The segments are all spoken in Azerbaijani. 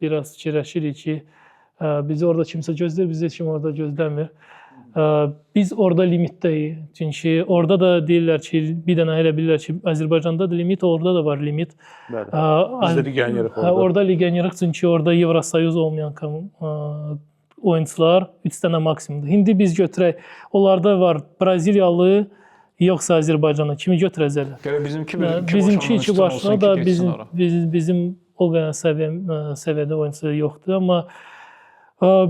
biraz fikirləşirik ki, bizi orada kimsə gözləyir, bizi heç kim orada gözləmir. Biz orada limitdəyik. Çünki orada da deyirlər ki, bir dənə elə bilirlər ki, Azərbaycanda da limit, orada da var limit. Bəli. Biz də legionerıq orada. Orada legionerıq, çünki orada Yevrosayuz olmayan oyunçular 3 dənə maksimumdur. İndi biz götürək, onlarda var Braziliyalı, yoxsa Azərbaycanlı kimi götürəcəklər. Bizimki iki başına da bizim o qədər səviyyədə oyunçu yoxdur, amma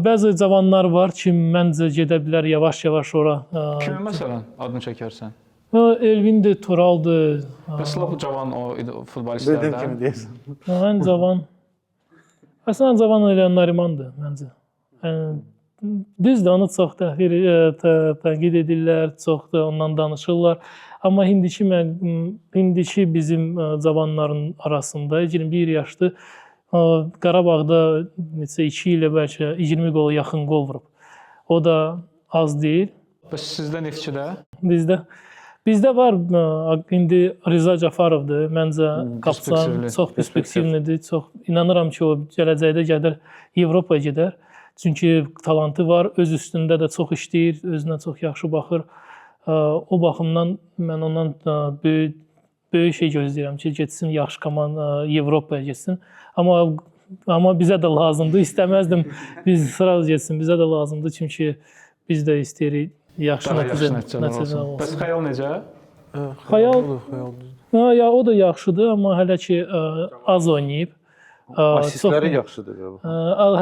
bəzi cavanlar var ki, məncə gedə bilər yavaş-yavaş ora. Kimi məsələn adını çəkərsən? Elvindir, Turaldır. Bəs lap cavan o futbolistlərdən? Dediyim kimi deyirsən. Ən cavan. Əslən cavan elə Narimandır məncə. Düzdür, onu çox tənqid edirlər, çox da ondan danışırlar. Amma indiki bizim cavanların arasında 21 yaşlı Qarabağda neçə 2 ilə bəlkə 20 qola yaxın qol vurub. O da az deyil. Bəs sizdə Neftçidə? Bizdə var indi Rıza Cafarovdur. Məncə qapıçı çox perspektivlidir. Çox inanıram ki, o gələcəkdə gedər Avropaya gedər. Çünki talantı var, öz üstündə də çox işləyir, özünə çox yaxşı baxır. O baxımdan mən ondan böyük şey gözləyirəm ki, getsin yaxşı komanda Avropaya getsin. Amma bizə də lazımdır. İstəməzdim biz sıraz getsin. Bizə də lazımdır çünki biz də istəyirik yaxşı nəticələr olsun. Bəs Xəyal necə? Xəyal o da yaxşıdır, amma hələ ki az oynayıb. Asistləri yaxşıdır.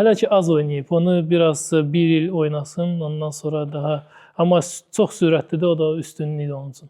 Hələ ki az oynayıb. Onu biraz bir il oynasın, ondan sonra daha. Amma çox sürətlidir, o da üstünlükdir onun üçün.